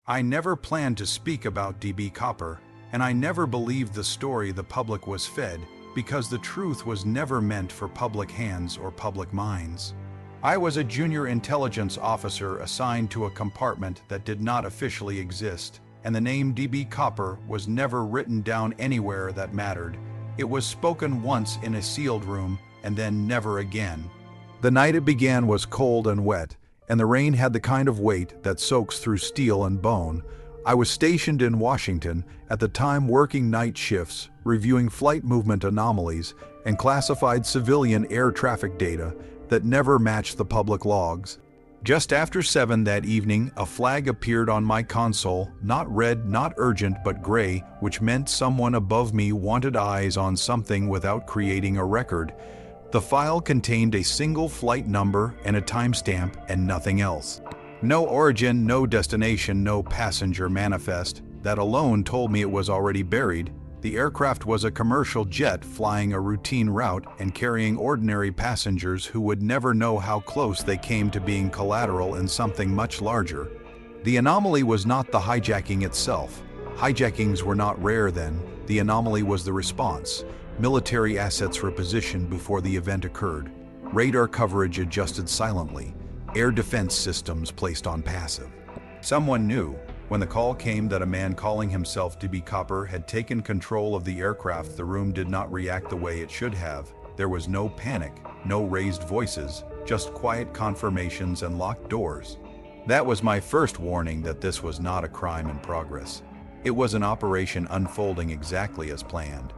I never planned to speak about DB Copper, and I never believed the story the public was fed because the truth was never meant for public hands or public minds. I was a junior intelligence officer assigned to a compartment that did not officially exist, and the name DB Copper was never written down anywhere that mattered. It was spoken once in a sealed room and then never again. The night it began was cold and wet, and the rain had the kind of weight that soaks through steel and bone. I was stationed in Washington, at the time working night shifts, reviewing flight movement anomalies and classified civilian air traffic data that never matched the public logs. Just after 7 that evening, a flag appeared on my console, not red, not urgent, but gray, which meant someone above me wanted eyes on something without creating a record. The file contained a single flight number and a timestamp and nothing else. No origin, no destination, no passenger manifest. That alone told me it was already buried. The aircraft was a commercial jet flying a routine route and carrying ordinary passengers who would never know how close they came to being collateral in something much larger. The anomaly was not the hijacking itself. Hijackings were not rare then. The anomaly was the response. Military assets repositioned before the event occurred. Radar coverage adjusted silently. Air defense systems placed on passive. Someone knew. When the call came that a man calling himself DB Copper had taken control of the aircraft, the room did not react the way it should have. There was no panic, no raised voices, just quiet confirmations and locked doors. That was my first warning that this was not a crime in progress. It was an operation unfolding exactly as planned.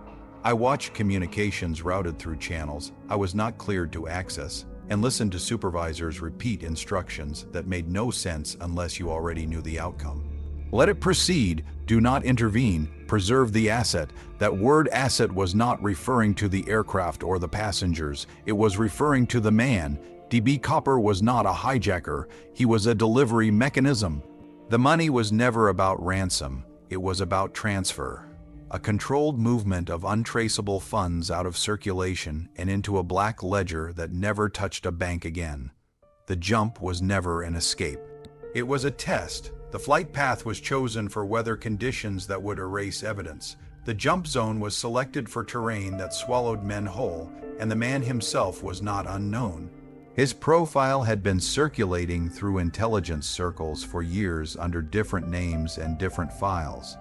I watched communications routed through channels I was not cleared to access, and listened to supervisors repeat instructions that made no sense unless you already knew the outcome. Let it proceed, do not intervene, preserve the asset. That word asset was not referring to the aircraft or the passengers, it was referring to the man. DB Copper was not a hijacker, he was a delivery mechanism. The money was never about ransom, it was about transfer. A controlled movement of untraceable funds out of circulation and into a black ledger that never touched a bank again. The jump was never an escape. It was a test. The flight path was chosen for weather conditions that would erase evidence. The jump zone was selected for terrain that swallowed men whole, and the man himself was not unknown. His profile had been circulating through intelligence circles for years under different names and different files.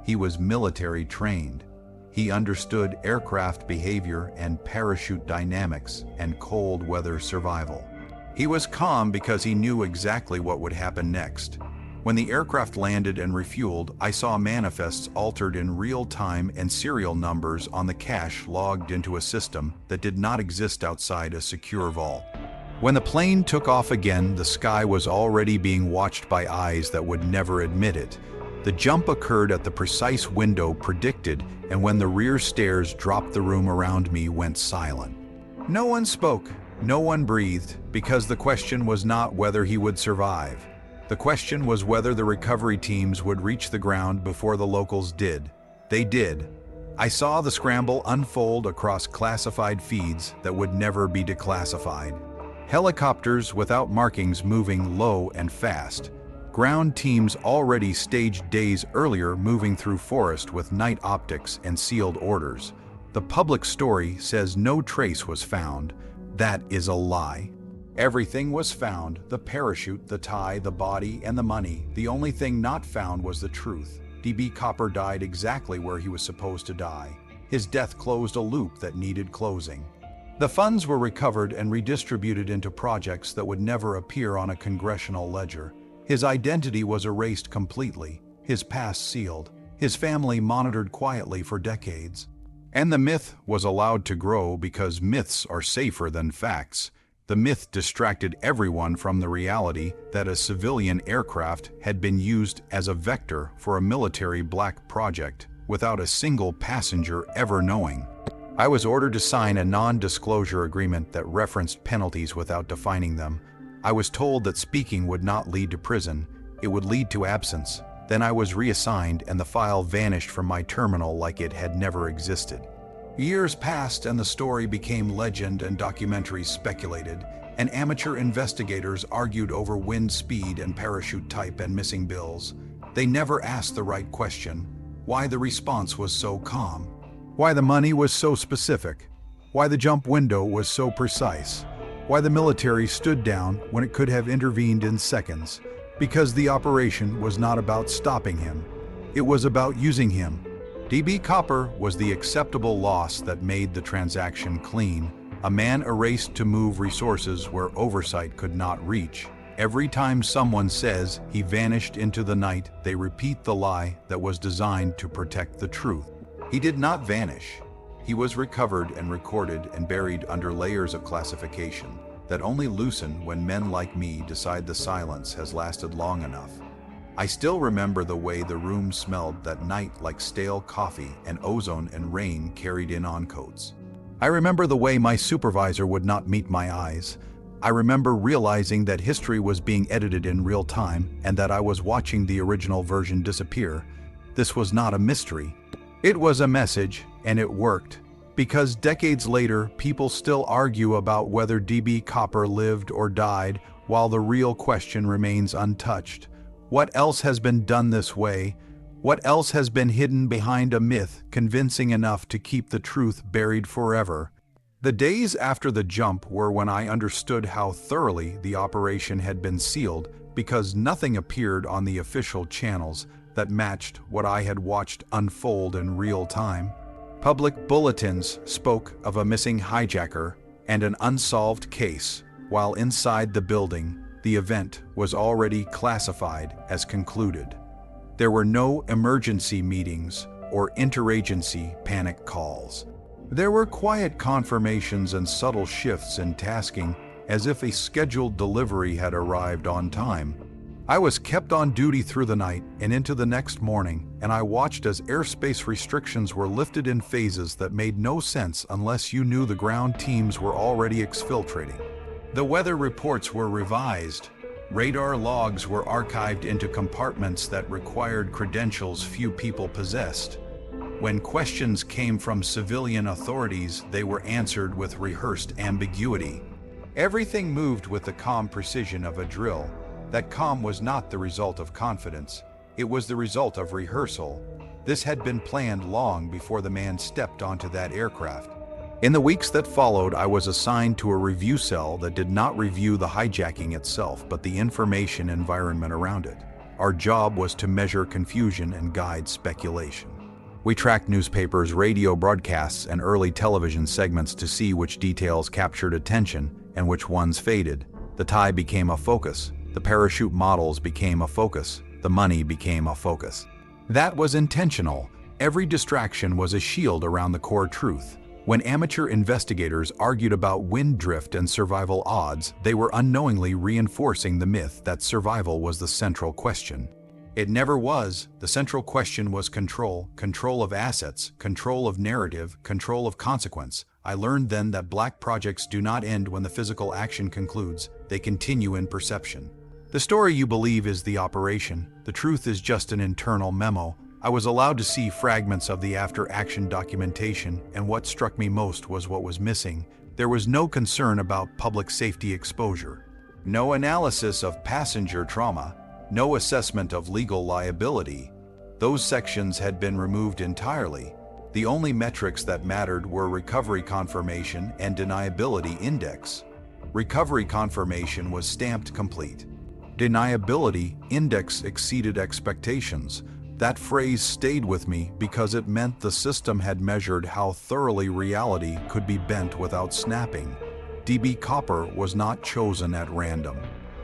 He was military trained. He understood aircraft behavior and parachute dynamics and cold weather survival. He was calm because he knew exactly what would happen next. When the aircraft landed and refueled, I saw manifests altered in real time and serial numbers on the cache logged into a system that did not exist outside a secure vault. When the plane took off again, the sky was already being watched by eyes that would never admit it. The jump occurred at the precise window predicted, and when the rear stairs dropped, the room around me went silent. No one spoke, no one breathed, because the question was not whether he would survive. The question was whether the recovery teams would reach the ground before the locals did. They did. I saw the scramble unfold across classified feeds that would never be declassified. Helicopters without markings moving low and fast. Ground teams already staged days earlier moving through forest with night optics and sealed orders. The public story says no trace was found. That is a lie. Everything was found, the parachute, the tie, the body, and the money. The only thing not found was the truth. DB Copper died exactly where he was supposed to die. His death closed a loop that needed closing. The funds were recovered and redistributed into projects that would never appear on a congressional ledger. His identity was erased completely, his past sealed, his family monitored quietly for decades. And the myth was allowed to grow because myths are safer than facts. The myth distracted everyone from the reality that a civilian aircraft had been used as a vector for a military black project without a single passenger ever knowing. I was ordered to sign a non-disclosure agreement that referenced penalties without defining them. I was told that speaking would not lead to prison, it would lead to absence. Then I was reassigned and the file vanished from my terminal like it had never existed. Years passed and the story became legend and documentaries speculated, and amateur investigators argued over wind speed and parachute type and missing bills. They never asked the right question, why the response was so calm, why the money was so specific, why the jump window was so precise, why the military stood down when it could have intervened in seconds, because the operation was not about stopping him, it was about using him. DB Copper was the acceptable loss that made the transaction clean, a man erased to move resources where oversight could not reach. Every time someone says he vanished into the night, they repeat the lie that was designed to protect the truth. He did not vanish. He was recovered and recorded and buried under layers of classification that only loosen when men like me decide the silence has lasted long enough. I still remember the way the room smelled that night, like stale coffee and ozone and rain carried in on coats. I remember the way my supervisor would not meet my eyes. I remember realizing that history was being edited in real time and that I was watching the original version disappear. This was not a mystery. It was a message, and it worked. Because decades later, people still argue about whether DB Copper lived or died, while the real question remains untouched. What else has been done this way? What else has been hidden behind a myth convincing enough to keep the truth buried forever? The days after the jump were when I understood how thoroughly the operation had been sealed, because nothing appeared on the official channels that matched what I had watched unfold in real time. Public bulletins spoke of a missing hijacker and an unsolved case, while inside the building, the event was already classified as concluded. There were no emergency meetings or interagency panic calls. There were quiet confirmations and subtle shifts in tasking, as if a scheduled delivery had arrived on time. I was kept on duty through the night and into the next morning, and I watched as airspace restrictions were lifted in phases that made no sense unless you knew the ground teams were already exfiltrating. The weather reports were revised. Radar logs were archived into compartments that required credentials few people possessed. When questions came from civilian authorities, they were answered with rehearsed ambiguity. Everything moved with the calm precision of a drill. That calm was not the result of confidence. It was the result of rehearsal. This had been planned long before the man stepped onto that aircraft. In the weeks that followed, I was assigned to a review cell that did not review the hijacking itself, but the information environment around it. Our job was to measure confusion and guide speculation. We tracked newspapers, radio broadcasts, and early television segments to see which details captured attention and which ones faded. The tie became a focus. The parachute models became a focus. The money became a focus. That was intentional. Every distraction was a shield around the core truth. When amateur investigators argued about wind drift and survival odds, they were unknowingly reinforcing the myth that survival was the central question. It never was. The central question was control, control of assets, control of narrative, control of consequence. I learned then that black projects do not end when the physical action concludes. They continue in perception. The story you believe is the operation. The truth is just an internal memo. I was allowed to see fragments of the after-action documentation, and what struck me most was what was missing. There was no concern about public safety exposure, no analysis of passenger trauma, no assessment of legal liability. Those sections had been removed entirely. The only metrics that mattered were recovery confirmation and deniability index. Recovery confirmation was stamped complete. Deniability index exceeded expectations. That phrase stayed with me because it meant the system had measured how thoroughly reality could be bent without snapping. DB Copper was not chosen at random.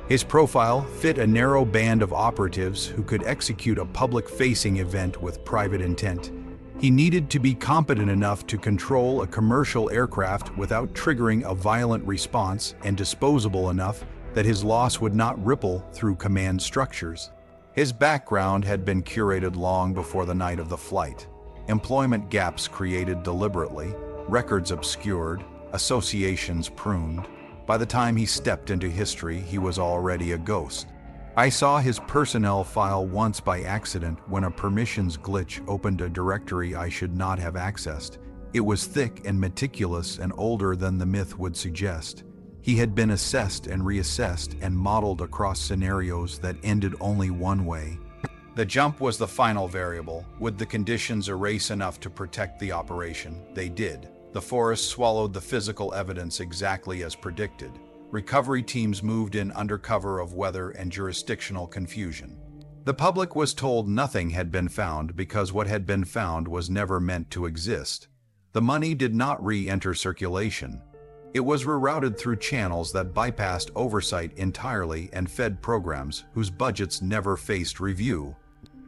His profile fit a narrow band of operatives who could execute a public-facing event with private intent. He needed to be competent enough to control a commercial aircraft without triggering a violent response, and disposable enough that his loss would not ripple through command structures. His background had been curated long before the night of the flight. Employment gaps created deliberately, records obscured, associations pruned. By the time he stepped into history, he was already a ghost. I saw his personnel file once by accident when a permissions glitch opened a directory I should not have accessed. It was thick and meticulous and older than the myth would suggest. He had been assessed and reassessed and modeled across scenarios that ended only one way. The jump was the final variable. Would the conditions erase enough to protect the operation? They did. The forest swallowed the physical evidence exactly as predicted. Recovery teams moved in under cover of weather and jurisdictional confusion. The public was told nothing had been found because what had been found was never meant to exist. The money did not re-enter circulation. It was rerouted through channels that bypassed oversight entirely and fed programs whose budgets never faced review.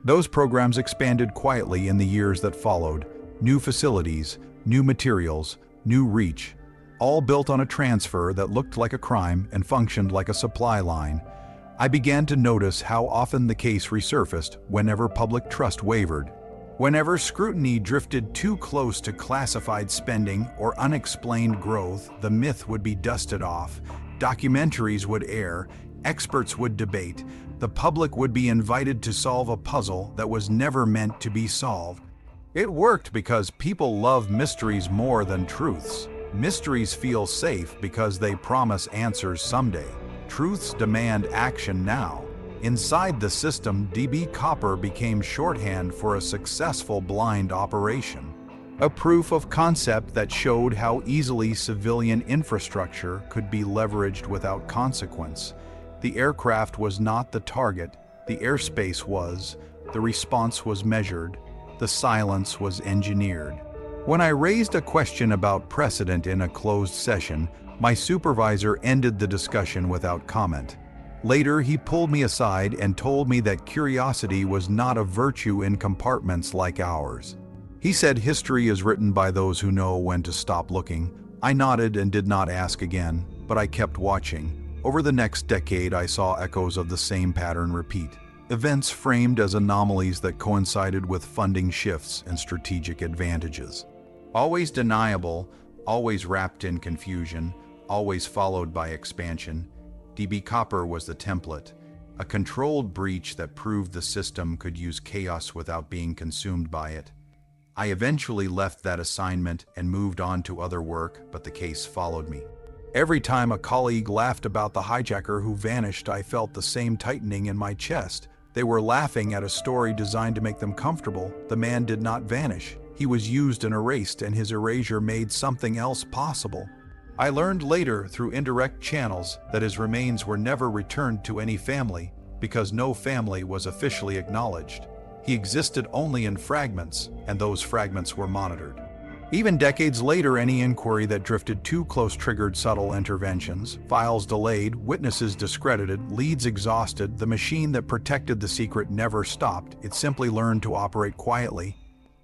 Those programs expanded quietly in the years that followed. New facilities, new materials, new reach, all built on a transfer that looked like a crime and functioned like a supply line. I began to notice how often the case resurfaced whenever public trust wavered. Whenever scrutiny drifted too close to classified spending or unexplained growth, the myth would be dusted off, documentaries would air, experts would debate, the public would be invited to solve a puzzle that was never meant to be solved. It worked because people love mysteries more than truths. Mysteries feel safe because they promise answers someday. Truths demand action now. Inside the system, DB Copper became shorthand for a successful blind operation. A proof of concept that showed how easily civilian infrastructure could be leveraged without consequence. The aircraft was not the target, the airspace was, the response was measured, the silence was engineered. When I raised a question about precedent in a closed session, my supervisor ended the discussion without comment. Later, he pulled me aside and told me that curiosity was not a virtue in compartments like ours. He said history is written by those who know when to stop looking. I nodded and did not ask again, but I kept watching. Over the next decade, I saw echoes of the same pattern repeat. Events framed as anomalies that coincided with funding shifts and strategic advantages. Always deniable, always wrapped in confusion, always followed by expansion. DB Copper was the template, a controlled breach that proved the system could use chaos without being consumed by it. I eventually left that assignment and moved on to other work, but the case followed me. Every time a colleague laughed about the hijacker who vanished, I felt the same tightening in my chest. They were laughing at a story designed to make them comfortable. The man did not vanish. He was used and erased, and his erasure made something else possible. I learned later through indirect channels that his remains were never returned to any family because no family was officially acknowledged. He existed only in fragments, and those fragments were monitored. Even decades later, any inquiry that drifted too close triggered subtle interventions, files delayed, witnesses discredited, leads exhausted. The machine that protected the secret never stopped. It simply learned to operate quietly.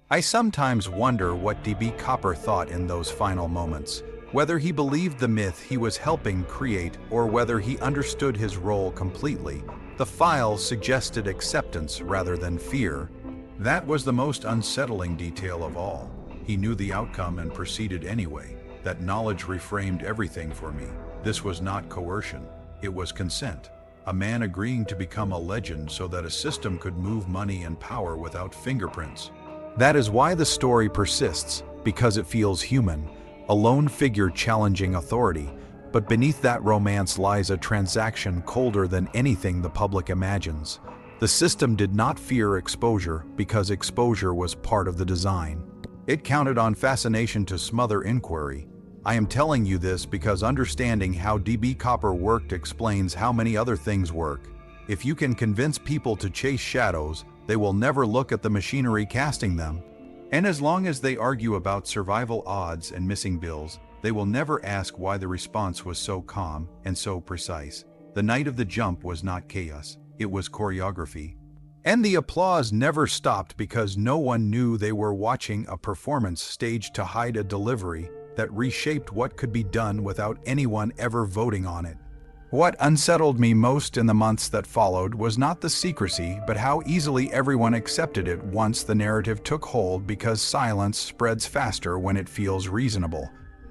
I sometimes wonder what DB Copper thought in those final moments. Whether he believed the myth he was helping create or whether he understood his role completely, the files suggested acceptance rather than fear. That was the most unsettling detail of all. He knew the outcome and proceeded anyway. That knowledge reframed everything for me. This was not coercion. It was consent. A man agreeing to become a legend so that a system could move money and power without fingerprints. That is why the story persists, because it feels human. A lone figure challenging authority, but beneath that romance lies a transaction colder than anything the public imagines. The system did not fear exposure because exposure was part of the design. It counted on fascination to smother inquiry. I am telling you this because understanding how DB Copper worked explains how many other things work. If you can convince people to chase shadows, they will never look at the machinery casting them. And as long as they argue about survival odds and missing bills, they will never ask why the response was so calm and so precise. The night of the jump was not chaos, it was choreography. And the applause never stopped because no one knew they were watching a performance staged to hide a delivery that reshaped what could be done without anyone ever voting on it. What unsettled me most in the months that followed was not the secrecy, but how easily everyone accepted it once the narrative took hold, because silence spreads faster when it feels reasonable.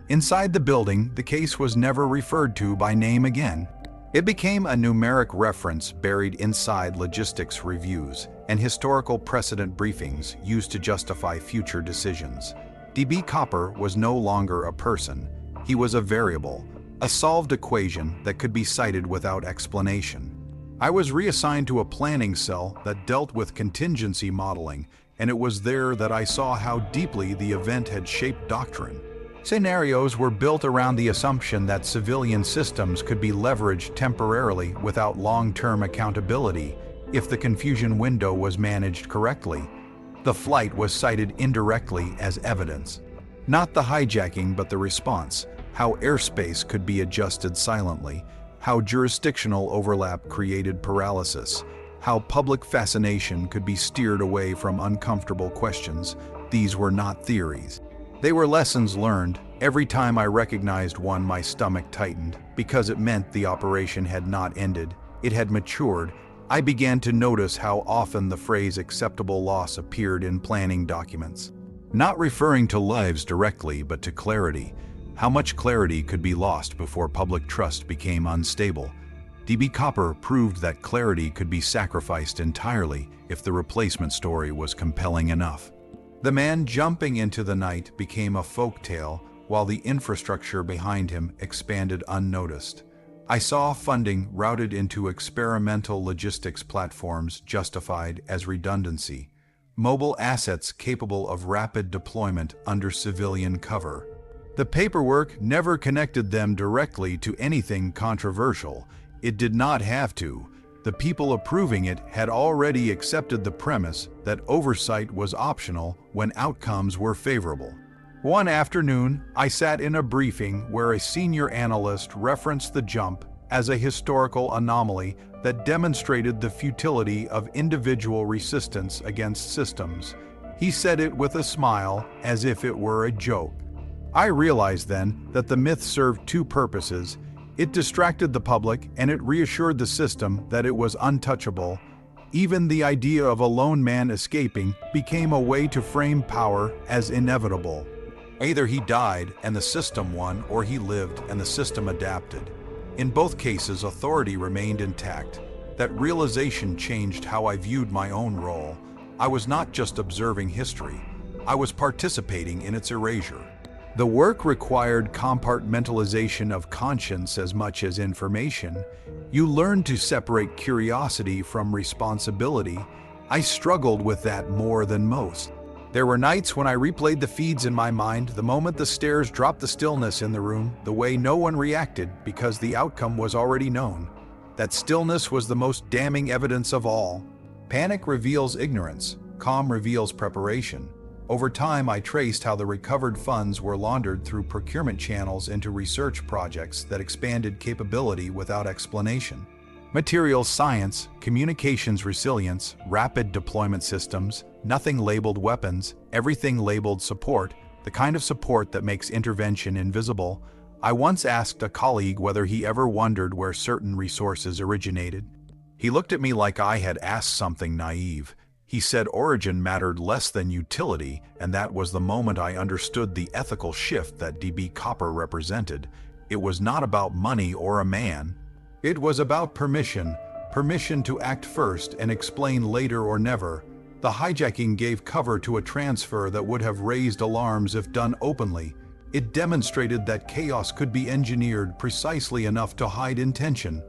Inside the building, the case was never referred to by name again. It became a numeric reference buried inside logistics reviews and historical precedent briefings used to justify future decisions. DB Copper was no longer a person. He was a variable. A solved equation that could be cited without explanation. I was reassigned to a planning cell that dealt with contingency modeling, and it was there that I saw how deeply the event had shaped doctrine. Scenarios were built around the assumption that civilian systems could be leveraged temporarily without long-term accountability if the confusion window was managed correctly. The flight was cited indirectly as evidence. Not the hijacking, but the response, how airspace could be adjusted silently, how jurisdictional overlap created paralysis, how public fascination could be steered away from uncomfortable questions. These were not theories. They were lessons learned. Every time I recognized one, my stomach tightened, because it meant the operation had not ended. It had matured. I began to notice how often the phrase acceptable loss appeared in planning documents. Not referring to lives directly, but to clarity. How much clarity could be lost before public trust became unstable? DB Copper proved that clarity could be sacrificed entirely if the replacement story was compelling enough. The man jumping into the night became a folktale, while the infrastructure behind him expanded unnoticed. I saw funding routed into experimental logistics platforms justified as redundancy, mobile assets capable of rapid deployment under civilian cover. The paperwork never connected them directly to anything controversial. It did not have to. The people approving it had already accepted the premise that oversight was optional when outcomes were favorable. One afternoon, I sat in a briefing where a senior analyst referenced the jump as a historical anomaly that demonstrated the futility of individual resistance against systems. He said it with a smile, as if it were a joke. I realized then that the myth served two purposes. It distracted the public, and it reassured the system that it was untouchable. Even the idea of a lone man escaping became a way to frame power as inevitable. Either he died and the system won, or he lived and the system adapted. In both cases, authority remained intact. That realization changed how I viewed my own role. I was not just observing history. I was participating in its erasure. The work required compartmentalization of conscience as much as information. You learned to separate curiosity from responsibility. I struggled with that more than most. There were nights when I replayed the feeds in my mind, the moment the stairs dropped the stillness in the room, the way no one reacted because the outcome was already known. That stillness was the most damning evidence of all. Panic reveals ignorance, calm reveals preparation. Over time, I traced how the recovered funds were laundered through procurement channels into research projects that expanded capability without explanation. Materials science, communications resilience, rapid deployment systems, nothing labeled weapons, everything labeled support, the kind of support that makes intervention invisible. I once asked a colleague whether he ever wondered where certain resources originated. He looked at me like I had asked something naive. He said origin mattered less than utility, and that was the moment I understood the ethical shift that DB Copper represented. It was not about money or a man. It was about permission, permission to act first and explain later or never. The hijacking gave cover to a transfer that would have raised alarms if done openly. It demonstrated that chaos could be engineered precisely enough to hide intention.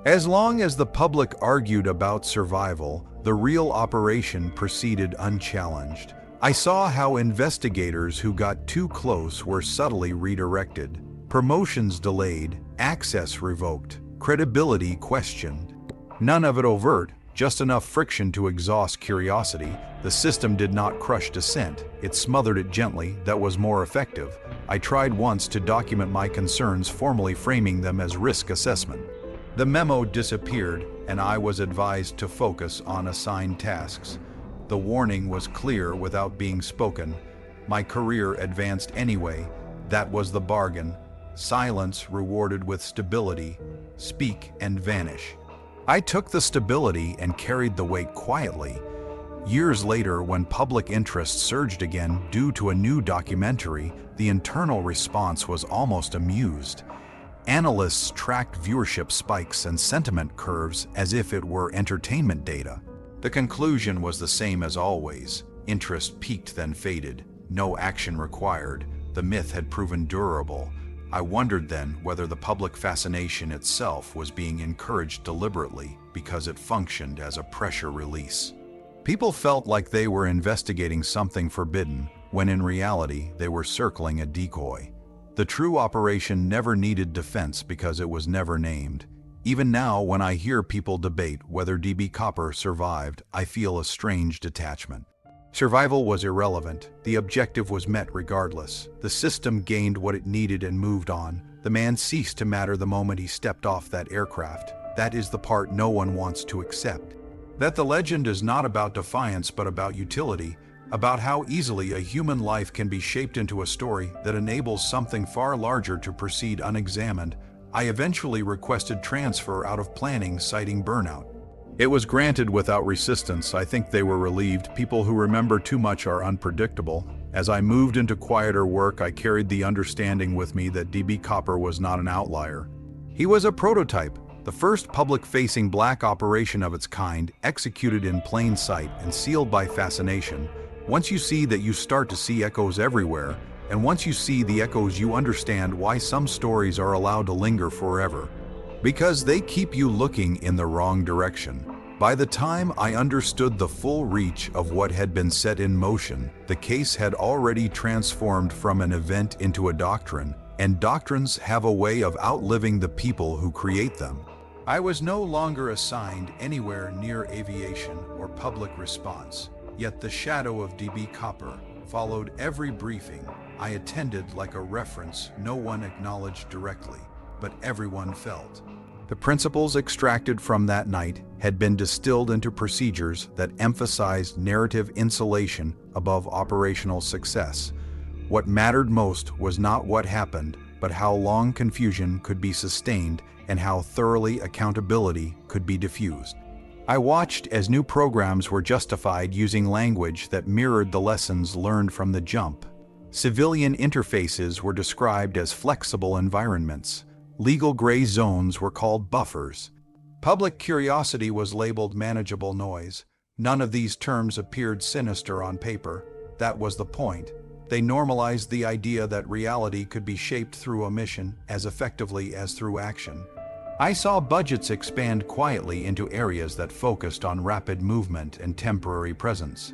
As long as the public argued about survival, the real operation proceeded unchallenged. I saw how investigators who got too close were subtly redirected, promotions delayed, access revoked, credibility questioned. None of it overt, just enough friction to exhaust curiosity. The system did not crush dissent, it smothered it gently. That was more effective. I tried once to document my concerns, formally framing them as risk assessment. The memo disappeared, and I was advised to focus on assigned tasks. The warning was clear without being spoken. My career advanced anyway. That was the bargain. Silence rewarded with stability. Speak and vanish. I took the stability and carried the weight quietly. Years later, when public interest surged again due to a new documentary, the internal response was almost amused. Analysts tracked viewership spikes and sentiment curves as if it were entertainment data. The conclusion was the same as always. Interest peaked then faded. No action required. The myth had proven durable. I wondered then whether the public fascination itself was being encouraged deliberately. because it functioned as a pressure release. People felt like they were investigating something forbidden, when in reality they were circling a decoy. The true operation never needed defense because it was never named. Even now, when I hear people debate whether DB Copper survived, I feel a strange detachment. Survival was irrelevant. The objective was met regardless. The system gained what it needed and moved on. The man ceased to matter the moment he stepped off that aircraft. That is the part no one wants to accept. That the legend is not about defiance but about utility, about how easily a human life can be shaped into a story that enables something far larger to proceed unexamined. I eventually requested transfer out of planning, citing burnout. It was granted without resistance. I think they were relieved. People who remember too much are unpredictable. As I moved into quieter work, I carried the understanding with me that DB Copper was not an outlier. He was a prototype, the first public-facing black operation of its kind, executed in plain sight and sealed by fascination. Once you see that, you start to see echoes everywhere, and once you see the echoes, you understand why some stories are allowed to linger forever. Because they keep you looking in the wrong direction. By the time I understood the full reach of what had been set in motion, the case had already transformed from an event into a doctrine, and doctrines have a way of outliving the people who create them. I was no longer assigned anywhere near aviation or public response, yet the shadow of DB Copper followed every briefing I attended like a reference no one acknowledged directly, but everyone felt. The principles extracted from that night had been distilled into procedures that emphasized narrative insulation above operational success. What mattered most was not what happened, but how long confusion could be sustained and how thoroughly accountability could be diffused. I watched as new programs were justified using language that mirrored the lessons learned from the jump. Civilian interfaces were described as flexible environments. Legal gray zones were called buffers. Public curiosity was labeled manageable noise. None of these terms appeared sinister on paper. That was the point. They normalized the idea that reality could be shaped through omission as effectively as through action. I saw budgets expand quietly into areas that focused on rapid movement and temporary presence.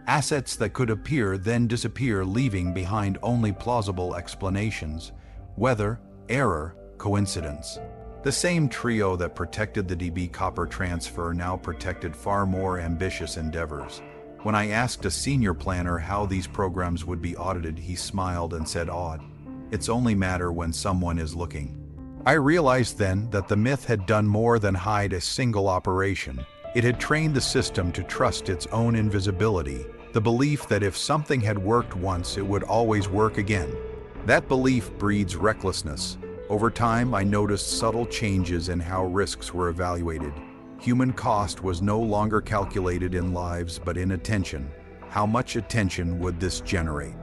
Assets that could appear then disappear, leaving behind only plausible explanations. Weather, error, coincidence. The same trio that protected the DB Copper transfer now protected far more ambitious endeavors. When I asked a senior planner how these programs would be audited, he smiled and said, "Odd. It's only matter when someone is looking." I realized then that the myth had done more than hide a single operation. It had trained the system to trust its own invisibility, the belief that if something had worked once, it would always work again. That belief breeds recklessness. Over time, I noticed subtle changes in how risks were evaluated. Human cost was no longer calculated in lives but in attention. How much attention would this generate?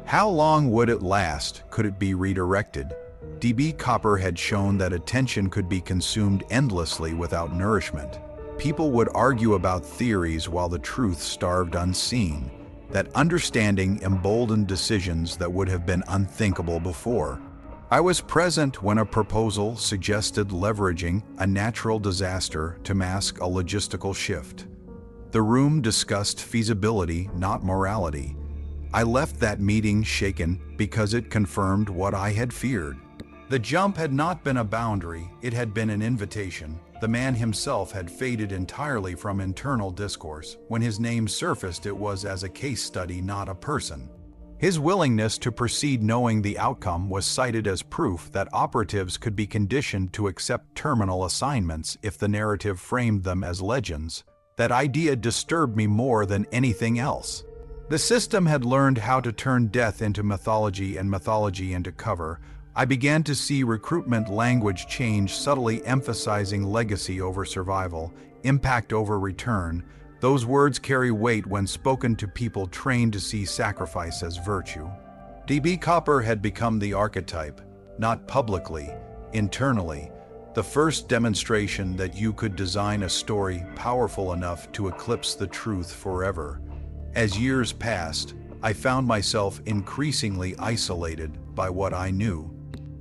How long would it last? Could it be redirected? DB Copper had shown that attention could be consumed endlessly without nourishment. People would argue about theories while the truth starved unseen. That understanding emboldened decisions that would have been unthinkable before. I was present when a proposal suggested leveraging a natural disaster to mask a logistical shift. The room discussed feasibility, not morality. I left that meeting shaken because it confirmed what I had feared. The jump had not been a boundary, it had been an invitation. The man himself had faded entirely from internal discourse. When his name surfaced, it was as a case study, not a person. His willingness to proceed knowing the outcome was cited as proof that operatives could be conditioned to accept terminal assignments if the narrative framed them as legends. That idea disturbed me more than anything else. The system had learned how to turn death into mythology and mythology into cover. I began to see recruitment language change, subtly emphasizing legacy over survival, impact over return. Those words carry weight when spoken to people trained to see sacrifice as virtue. DB Copper had become the archetype, not publicly, internally, the first demonstration that you could design a story powerful enough to eclipse the truth forever. As years passed, I found myself increasingly isolated by what I knew.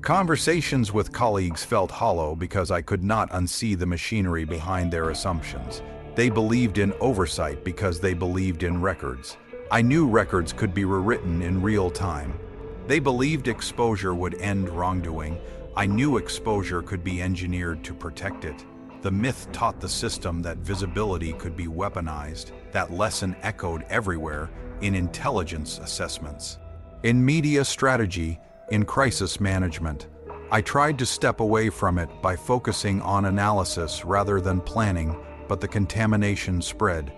Conversations with colleagues felt hollow because I could not unsee the machinery behind their assumptions. They believed in oversight because they believed in records. I knew records could be rewritten in real time. They believed exposure would end wrongdoing. I knew exposure could be engineered to protect it. The myth taught the system that visibility could be weaponized. That lesson echoed everywhere in intelligence assessments, in media strategy, in crisis management. I tried to step away from it by focusing on analysis rather than planning, but the contamination spread.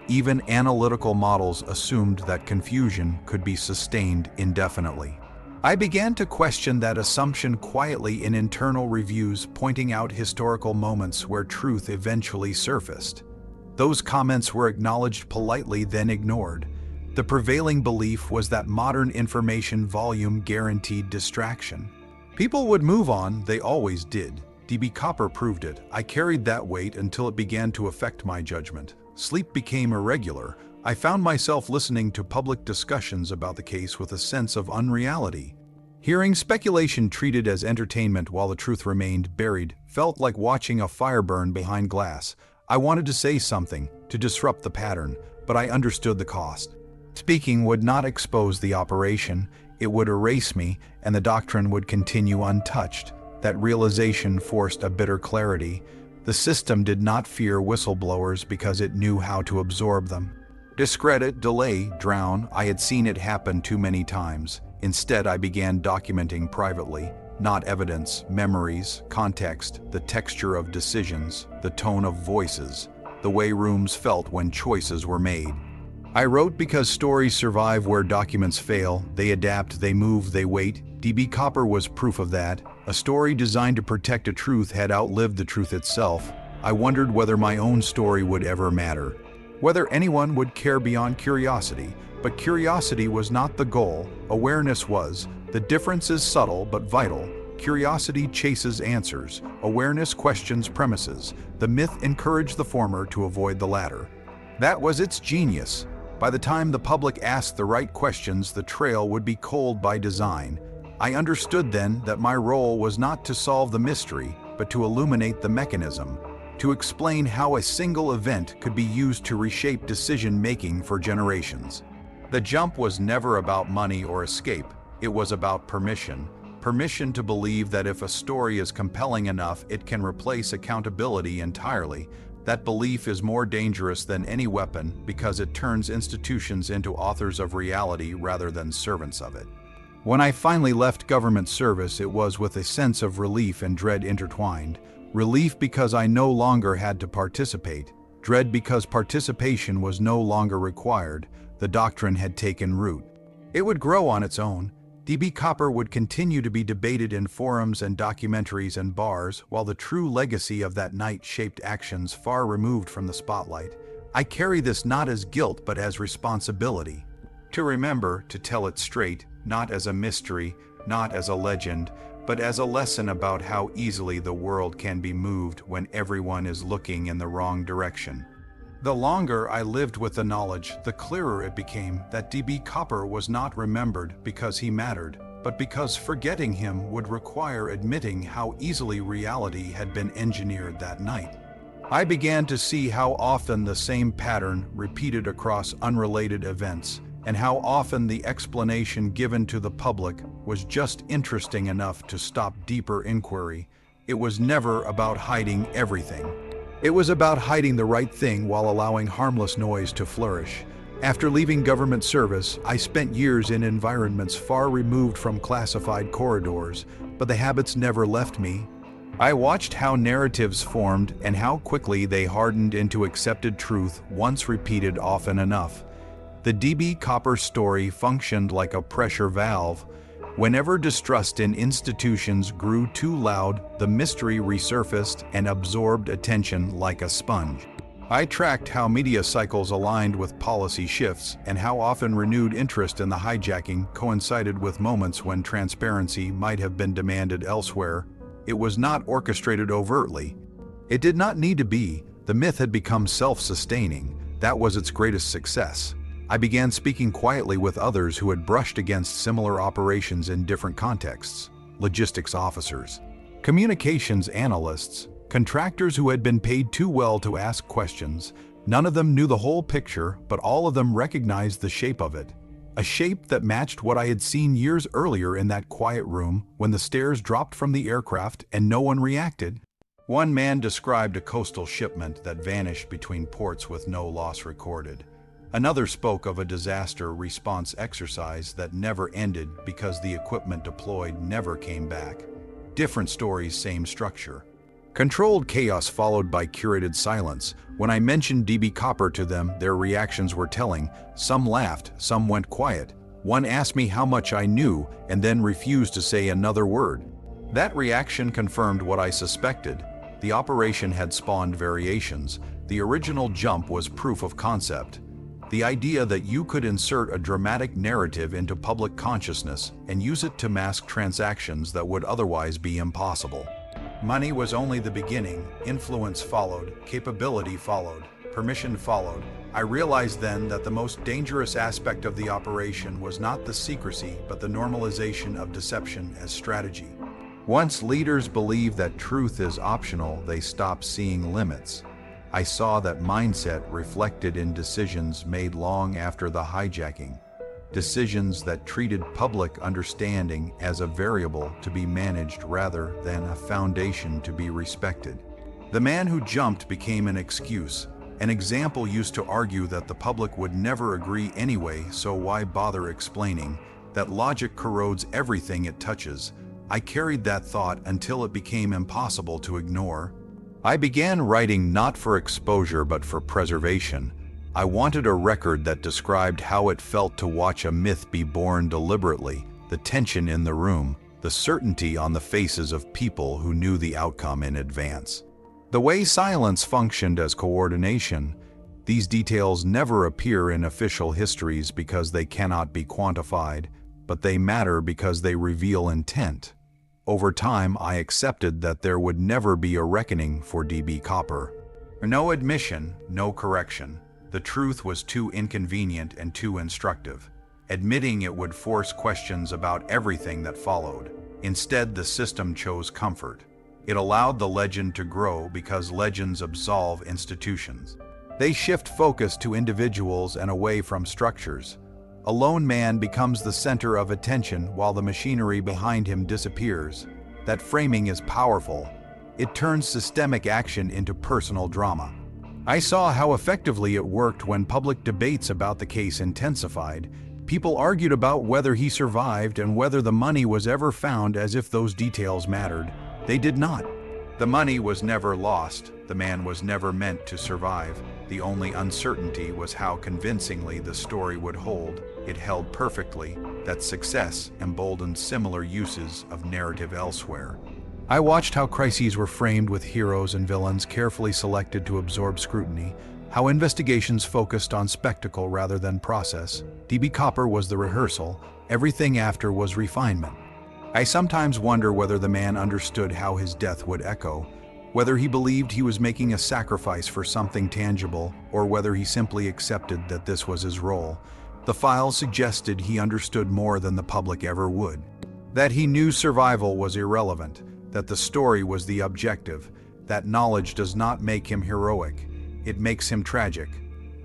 Even analytical models assumed that confusion could be sustained indefinitely. I began to question that assumption quietly in internal reviews, pointing out historical moments where truth eventually surfaced. Those comments were acknowledged politely, then ignored. The prevailing belief was that modern information volume guaranteed distraction. People would move on, they always did. DB Cooper proved it. I carried that weight until it began to affect my judgment. Sleep became irregular. I found myself listening to public discussions about the case with a sense of unreality. Hearing speculation treated as entertainment while the truth remained buried felt like watching a fire burn behind glass. I wanted to say something, to disrupt the pattern, but I understood the cost. Speaking would not expose the operation, it would erase me, and the doctrine would continue untouched. That realization forced a bitter clarity. The system did not fear whistleblowers because it knew how to absorb them. Discredit, delay, drown, I had seen it happen too many times. Instead, I began documenting privately, not evidence, memories, context, the texture of decisions, the tone of voices, the way rooms felt when choices were made. I wrote because stories survive where documents fail. They adapt, they move, they wait. DB Cooper was proof of that. A story designed to protect a truth had outlived the truth itself. I wondered whether my own story would ever matter, whether anyone would care beyond curiosity. But curiosity was not the goal, awareness was. The difference is subtle but vital. Curiosity chases answers, awareness questions premises. The myth encouraged the former to avoid the latter. That was its genius. By the time the public asked the right questions, the trail would be cold by design. I understood then that my role was not to solve the mystery, but to illuminate the mechanism, to explain how a single event could be used to reshape decision-making for generations. The jump was never about money or escape. It was about permission. Permission to believe that if a story is compelling enough, it can replace accountability entirely. That belief is more dangerous than any weapon because it turns institutions into authors of reality rather than servants of it. When I finally left government service, it was with a sense of relief and dread intertwined. Relief because I no longer had to participate. Dread because participation was no longer required. The doctrine had taken root. It would grow on its own. DB Cooper would continue to be debated in forums and documentaries and bars, while the true legacy of that night shaped actions far removed from the spotlight. I carry this not as guilt but as responsibility. To remember, to tell it straight, not as a mystery, not as a legend, but as a lesson about how easily the world can be moved when everyone is looking in the wrong direction. The longer I lived with the knowledge, the clearer it became that DB Cooper was not remembered because he mattered, but because forgetting him would require admitting how easily reality had been engineered that night. I began to see how often the same pattern repeated across unrelated events, and how often the explanation given to the public was just interesting enough to stop deeper inquiry. It was never about hiding everything. It was about hiding the right thing while allowing harmless noise to flourish. After leaving government service, I spent years in environments far removed from classified corridors, but the habits never left me. I watched how narratives formed and how quickly they hardened into accepted truth once repeated often enough. The DB Cooper story functioned like a pressure valve. Whenever distrust in institutions grew too loud, the mystery resurfaced and absorbed attention like a sponge. I tracked how media cycles aligned with policy shifts and how often renewed interest in the hijacking coincided with moments when transparency might have been demanded elsewhere. It was not orchestrated overtly. It did not need to be. The myth had become self-sustaining. That was its greatest success. I began speaking quietly with others who had brushed against similar operations in different contexts. logistics officers, communications analysts, contractors who had been paid too well to ask questions. None of them knew the whole picture, but all of them recognized the shape of it. A shape that matched what I had seen years earlier in that quiet room when the stairs dropped from the aircraft and no one reacted. One man described a coastal shipment that vanished between ports with no loss recorded. Another spoke of a disaster response exercise that never ended because the equipment deployed never came back. Different stories, same structure. Controlled chaos followed by curated silence. When I mentioned DB Copper to them, their reactions were telling. Some laughed, some went quiet. One asked me how much I knew and then refused to say another word. That reaction confirmed what I suspected. The operation had spawned variations. The original jump was proof of concept. The idea that you could insert a dramatic narrative into public consciousness and use it to mask transactions that would otherwise be impossible. Money was only the beginning. Influence followed, capability followed, permission followed. I realized then that the most dangerous aspect of the operation was not the secrecy, but the normalization of deception as strategy. Once leaders believe that truth is optional, they stop seeing limits. I saw that mindset reflected in decisions made long after the hijacking. Decisions that treated public understanding as a variable to be managed rather than a foundation to be respected. The man who jumped became an excuse. An example used to argue that the public would never agree anyway, so why bother explaining? That logic corrodes everything it touches. I carried that thought until it became impossible to ignore. I began writing not for exposure but for preservation. I wanted a record that described how it felt to watch a myth be born deliberately, the tension in the room, the certainty on the faces of people who knew the outcome in advance. The way silence functioned as coordination. These details never appear in official histories because they cannot be quantified, but they matter because they reveal intent. Over time, I accepted that there would never be a reckoning for DB Copper. No admission, no correction. The truth was too inconvenient and too instructive. Admitting it would force questions about everything that followed. Instead, the system chose comfort. It allowed the legend to grow because legends absolve institutions. They shift focus to individuals and away from structures. A lone man becomes the center of attention while the machinery behind him disappears. That framing is powerful. It turns systemic action into personal drama. I saw how effectively it worked when public debates about the case intensified. People argued about whether he survived and whether the money was ever found, as if those details mattered. They did not. The money was never lost. The man was never meant to survive. The only uncertainty was how convincingly the story would hold. It held perfectly. That success emboldened similar uses of narrative elsewhere. I watched how crises were framed with heroes and villains carefully selected to absorb scrutiny, how investigations focused on spectacle rather than process. DB Copper was the rehearsal. Everything after was refinement. I sometimes wonder whether the man understood how his death would echo, whether he believed he was making a sacrifice for something tangible, or whether he simply accepted that this was his role. The files suggested he understood more than the public ever would. That he knew survival was irrelevant, that the story was the objective. That knowledge does not make him heroic. It makes him tragic.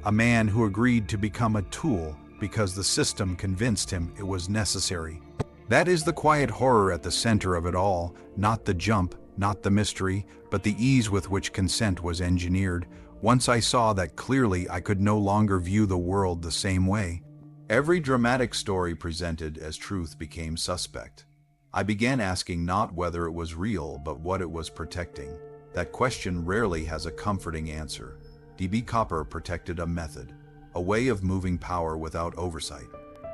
A man who agreed to become a tool because the system convinced him it was necessary. That is the quiet horror at the center of it all, not the jump, not the mystery, but the ease with which consent was engineered. Once I saw that clearly, I could no longer view the world the same way. Every dramatic story presented as truth became suspect. I began asking not whether it was real, but what it was protecting. That question rarely has a comforting answer. DB Copper protected a method, a way of moving power without oversight,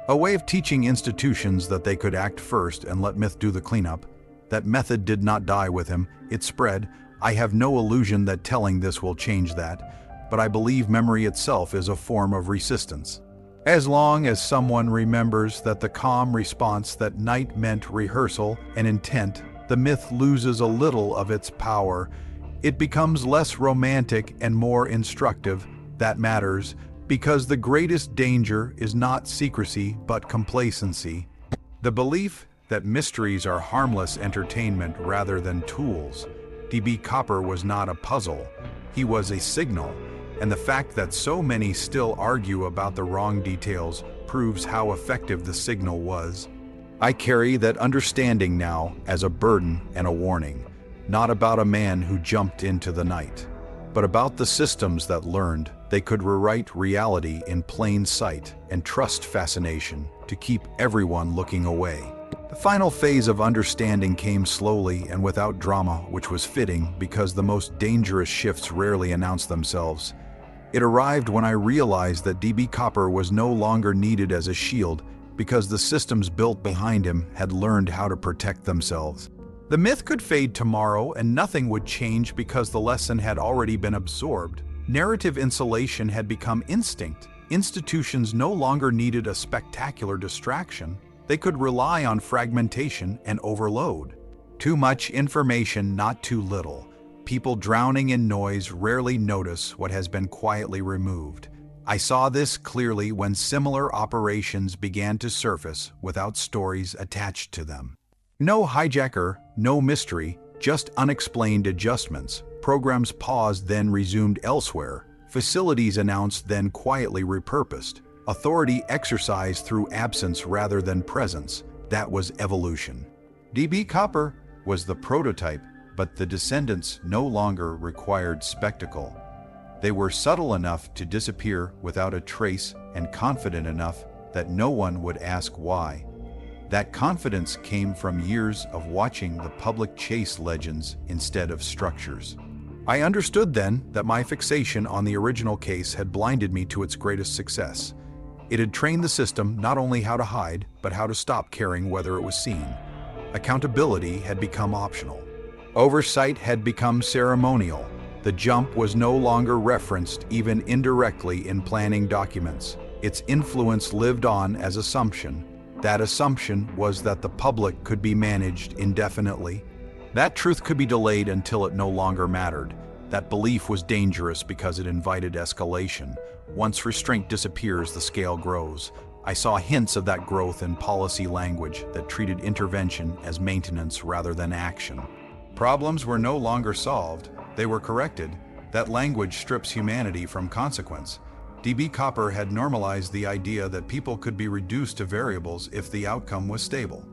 a way of teaching institutions that they could act first and let myth do the cleanup. That method did not die with him, it spread. I have no illusion that telling this will change that, but I believe memory itself is a form of resistance. As long as someone remembers that the calm response that night meant rehearsal and intent, the myth loses a little of its power. It becomes less romantic and more instructive. That matters, because the greatest danger is not secrecy but complacency. The belief that mysteries are harmless entertainment rather than tools. DB Cooper was not a puzzle, he was a signal, and the fact that so many still argue about the wrong details proves how effective the signal was. I carry that understanding now as a burden and a warning, not about a man who jumped into the night, but about the systems that learned they could rewrite reality in plain sight and trust fascination to keep everyone looking away. The final phase of understanding came slowly and without drama, which was fitting because the most dangerous shifts rarely announce themselves. It arrived when I realized that DB Cooper was no longer needed as a shield because the systems built behind him had learned how to protect themselves. The myth could fade tomorrow and nothing would change because the lesson had already been absorbed. Narrative insulation had become instinct. Institutions no longer needed a spectacular distraction. They could rely on fragmentation and overload. Too much information, not too little. People drowning in noise rarely notice what has been quietly removed. I saw this clearly when similar operations began to surface without stories attached to them. No hijacker, no mystery, just unexplained adjustments. Programs paused, then resumed elsewhere. Facilities announced, then quietly repurposed. Authority exercised through absence rather than presence. That was evolution. DB Cooper was the prototype, but the descendants no longer required spectacle. They were subtle enough to disappear without a trace and confident enough that no one would ask why. That confidence came from years of watching the public chase legends instead of structures. I understood then that my fixation on the original case had blinded me to its greatest success. It had trained the system not only how to hide, but how to stop caring whether it was seen. Accountability had become optional. Oversight had become ceremonial. The jump was no longer referenced even indirectly in planning documents. Its influence lived on as assumption. That assumption was that the public could be managed indefinitely. That truth could be delayed until it no longer mattered. That belief was dangerous because it invited escalation. Once restraint disappears, the scale grows. I saw hints of that growth in policy language that treated intervention as maintenance rather than action. Problems were no longer solved, they were corrected. That language strips humanity from consequence. DB Cooper had normalized the idea that people could be reduced to variables if the outcome was stable.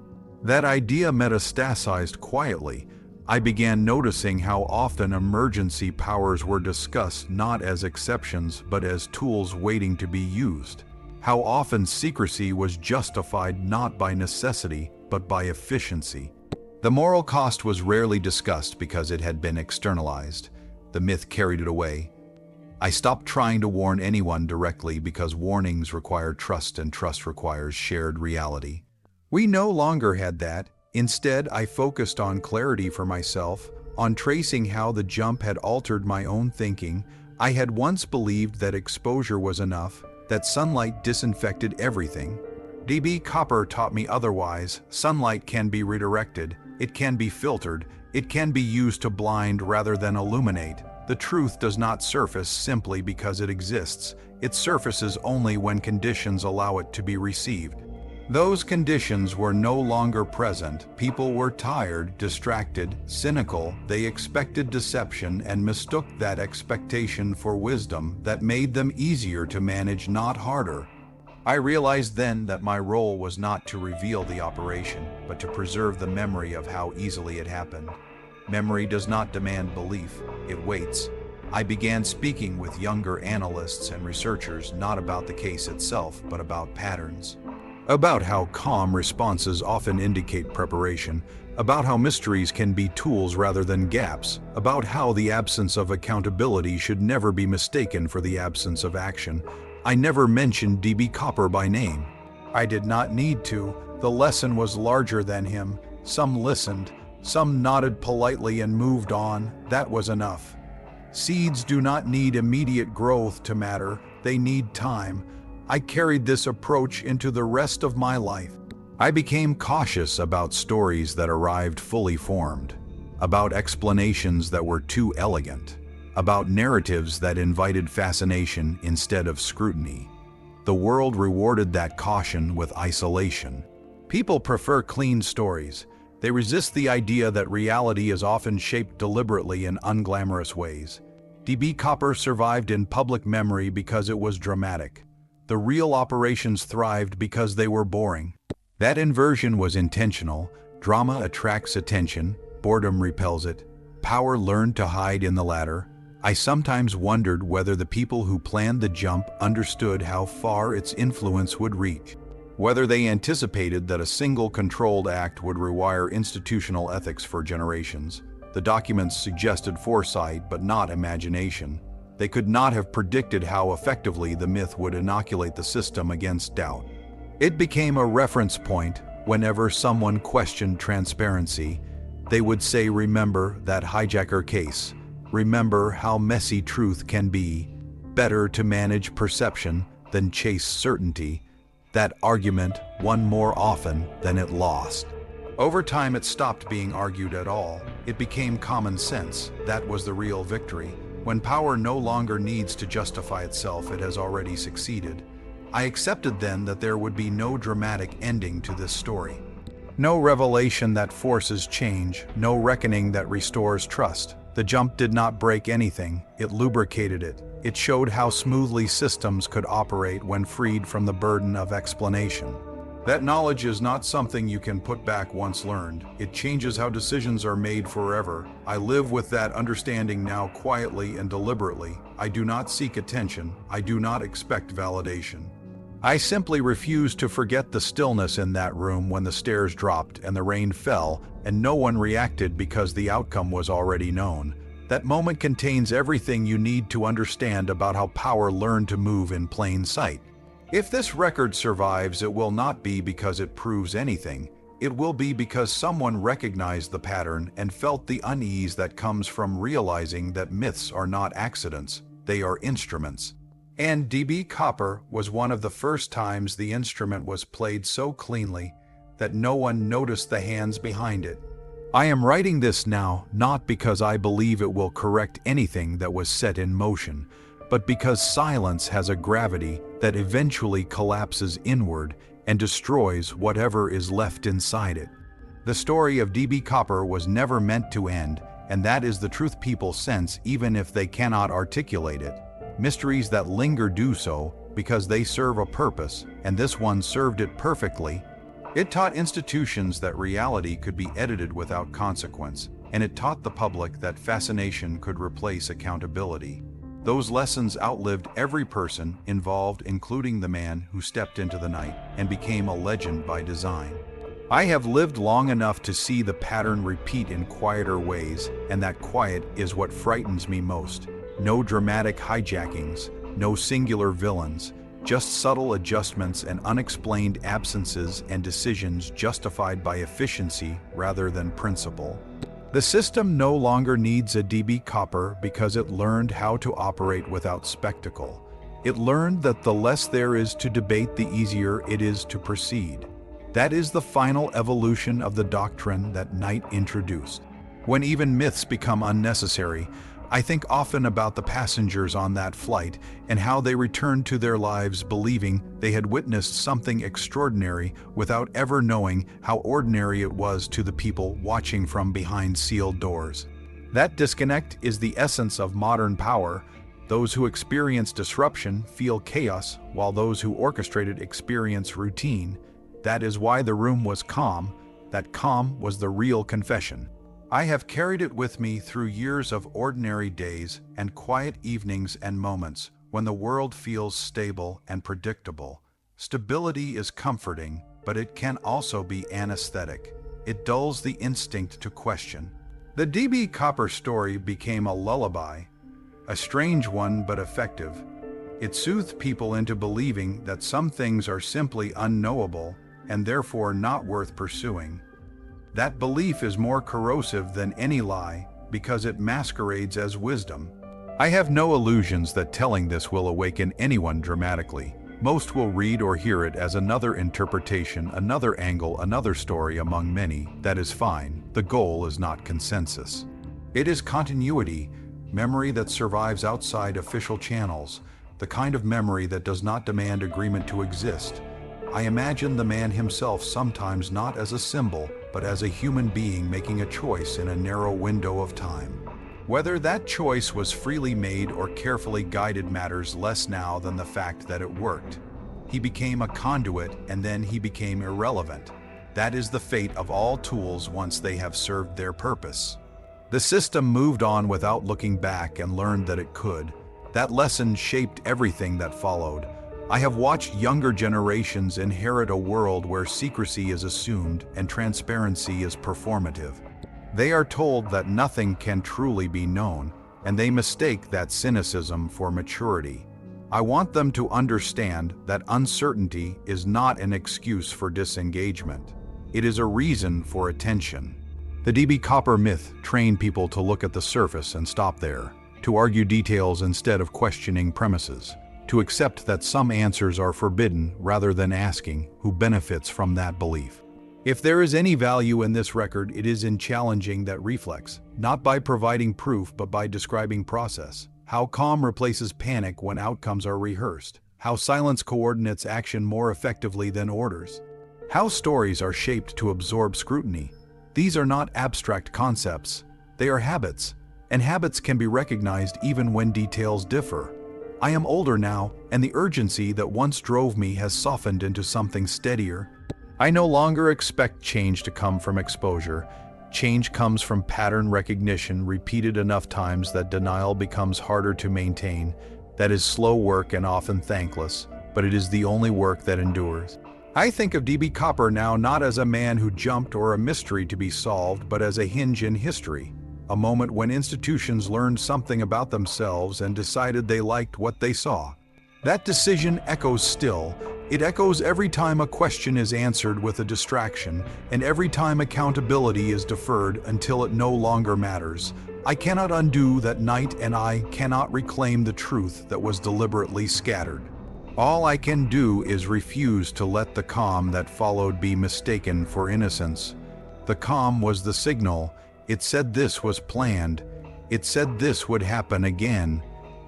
That idea metastasized quietly. I began noticing how often emergency powers were discussed not as exceptions but as tools waiting to be used. How often secrecy was justified not by necessity but by efficiency. The moral cost was rarely discussed because it had been externalized. The myth carried it away. I stopped trying to warn anyone directly because warnings require trust and trust requires shared reality. We no longer had that. Instead, I focused on clarity for myself, on tracing how the jump had altered my own thinking. I had once believed that exposure was enough, that sunlight disinfected everything. DB Cooper taught me otherwise. Sunlight can be redirected, it can be filtered, it can be used to blind rather than illuminate. The truth does not surface simply because it exists. It surfaces only when conditions allow it to be received. Those conditions were no longer present. People were tired, distracted, cynical. They expected deception and mistook that expectation for wisdom that made them easier to manage, not harder. I realized then that my role was not to reveal the operation, but to preserve the memory of how easily it happened. Memory does not demand belief, it waits. I began speaking with younger analysts and researchers not about the case itself, but about patterns. About how calm responses often indicate preparation, about how mysteries can be tools rather than gaps, about how the absence of accountability should never be mistaken for the absence of action. I never mentioned DB Cooper by name. I did not need to. The lesson was larger than him. Some listened, some nodded politely and moved on. That was enough. Seeds do not need immediate growth to matter, they need time. I carried this approach into the rest of my life. I became cautious about stories that arrived fully formed, about explanations that were too elegant, about narratives that invited fascination instead of scrutiny. The world rewarded that caution with isolation. People prefer clean stories. They resist the idea that reality is often shaped deliberately in unglamorous ways. DB Copper survived in public memory because it was dramatic. The real operations thrived because they were boring. That inversion was intentional. Drama attracts attention, boredom repels it. Power learned to hide in the latter. I sometimes wondered whether the people who planned the jump understood how far its influence would reach. Whether they anticipated that a single controlled act would rewire institutional ethics for generations. The documents suggested foresight but not imagination. They could not have predicted how effectively the myth would inoculate the system against doubt. It became a reference point whenever someone questioned transparency. They would say, "Remember that hijacker case. Remember how messy truth can be. Better to manage perception than chase certainty." That argument won more often than it lost. Over time, it stopped being argued at all. It became common sense. That was the real victory. When power no longer needs to justify itself, it has already succeeded. I accepted then that there would be no dramatic ending to this story. No revelation that forces change, no reckoning that restores trust. The jump did not break anything, it lubricated it. It showed how smoothly systems could operate when freed from the burden of explanation. That knowledge is not something you can put back once learned. It changes how decisions are made forever. I live with that understanding now quietly and deliberately. I do not seek attention. I do not expect validation. I simply refuse to forget the stillness in that room when the stairs dropped and the rain fell and no one reacted because the outcome was already known. That moment contains everything you need to understand about how power learned to move in plain sight. If this record survives, it will not be because it proves anything. It will be because someone recognized the pattern and felt the unease that comes from realizing that myths are not accidents, they are instruments. And DB Copper was one of the first times the instrument was played so cleanly that no one noticed the hands behind it. I am writing this now not because I believe it will correct anything that was set in motion, but because silence has a gravity that eventually collapses inward and destroys whatever is left inside it. The story of DB Copper was never meant to end, and that is the truth people sense even if they cannot articulate it. Mysteries that linger do so because they serve a purpose, and this one served it perfectly. It taught institutions that reality could be edited without consequence, and it taught the public that fascination could replace accountability. Those lessons outlived every person involved, including the man who stepped into the night and became a legend by design. I have lived long enough to see the pattern repeat in quieter ways, and that quiet is what frightens me most. No dramatic hijackings, no singular villains, just subtle adjustments and unexplained absences and decisions justified by efficiency rather than principle. The system no longer needs a DB Copper because it learned how to operate without spectacle. It learned that the less there is to debate, the easier it is to proceed. That is the final evolution of the doctrine that Knight introduced. When even myths become unnecessary, I think often about the passengers on that flight and how they returned to their lives believing they had witnessed something extraordinary without ever knowing how ordinary it was to the people watching from behind sealed doors. That disconnect is the essence of modern power. Those who experience disruption feel chaos, while those who orchestrate it experience routine. That is why the room was calm. That calm was the real confession. I have carried it with me through years of ordinary days and quiet evenings and moments when the world feels stable and predictable. Stability is comforting, but it can also be anesthetic. It dulls the instinct to question. The DB Copper story became a lullaby, a strange one but effective. It soothed people into believing that some things are simply unknowable and therefore not worth pursuing. That belief is more corrosive than any lie because it masquerades as wisdom. I have no illusions that telling this will awaken anyone dramatically. Most will read or hear it as another interpretation, another angle, another story among many. That is fine. The goal is not consensus. It is continuity, memory that survives outside official channels, the kind of memory that does not demand agreement to exist. I imagine the man himself sometimes not as a symbol, but as a human being making a choice in a narrow window of time. Whether that choice was freely made or carefully guided matters less now than the fact that it worked. He became a conduit, and then he became irrelevant. That is the fate of all tools once they have served their purpose. The system moved on without looking back and learned that it could. That lesson shaped everything that followed. I have watched younger generations inherit a world where secrecy is assumed and transparency is performative. They are told that nothing can truly be known, and they mistake that cynicism for maturity. I want them to understand that uncertainty is not an excuse for disengagement. It is a reason for attention. The DB Cooper myth trained people to look at the surface and stop there, to argue details instead of questioning premises, to accept that some answers are forbidden rather than asking who benefits from that belief. If there is any value in this record, it is in challenging that reflex, not by providing proof but by describing process. How calm replaces panic when outcomes are rehearsed. How silence coordinates action more effectively than orders. How stories are shaped to absorb scrutiny. These are not abstract concepts, they are habits, and habits can be recognized even when details differ. I am older now, and the urgency that once drove me has softened into something steadier. I no longer expect change to come from exposure. Change comes from pattern recognition repeated enough times that denial becomes harder to maintain. That is slow work and often thankless, but it is the only work that endures. I think of DB Cooper now not as a man who jumped or a mystery to be solved, but as a hinge in history. A moment when institutions learned something about themselves and decided they liked what they saw. That decision echoes still. It echoes every time a question is answered with a distraction, and every time accountability is deferred until it no longer matters. I cannot undo that night, and I cannot reclaim the truth that was deliberately scattered. All I can do is refuse to let the calm that followed be mistaken for innocence. The calm was the signal. It said this was planned. It said this would happen again.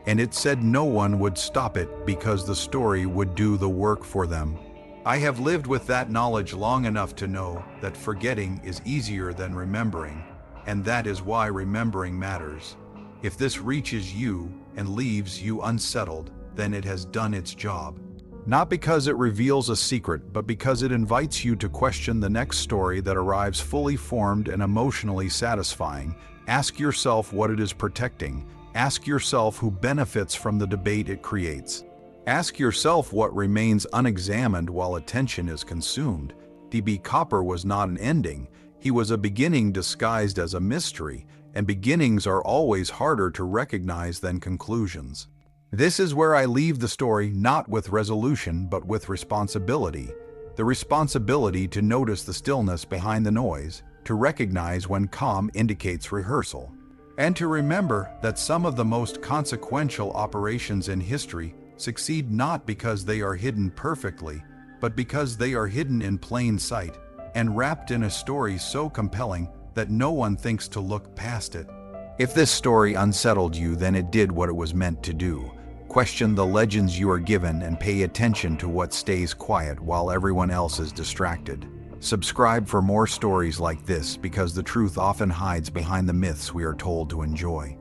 And it said no one would stop it because the story would do the work for them. I have lived with that knowledge long enough to know that forgetting is easier than remembering, and that is why remembering matters. If this reaches you and leaves you unsettled, then it has done its job. Not because it reveals a secret, but because it invites you to question the next story that arrives fully formed and emotionally satisfying. Ask yourself what it is protecting. Ask yourself who benefits from the debate it creates. Ask yourself what remains unexamined while attention is consumed. DB Cooper was not an ending. He was a beginning disguised as a mystery, and beginnings are always harder to recognize than conclusions. This is where I leave the story, not with resolution, but with responsibility. The responsibility to notice the stillness behind the noise, to recognize when calm indicates rehearsal, and to remember that some of the most consequential operations in history succeed not because they are hidden perfectly, but because they are hidden in plain sight and wrapped in a story so compelling that no one thinks to look past it. If this story unsettled you, then it did what it was meant to do. Question the legends you are given and pay attention to what stays quiet while everyone else is distracted. Subscribe for more stories like this, because the truth often hides behind the myths we are told to enjoy.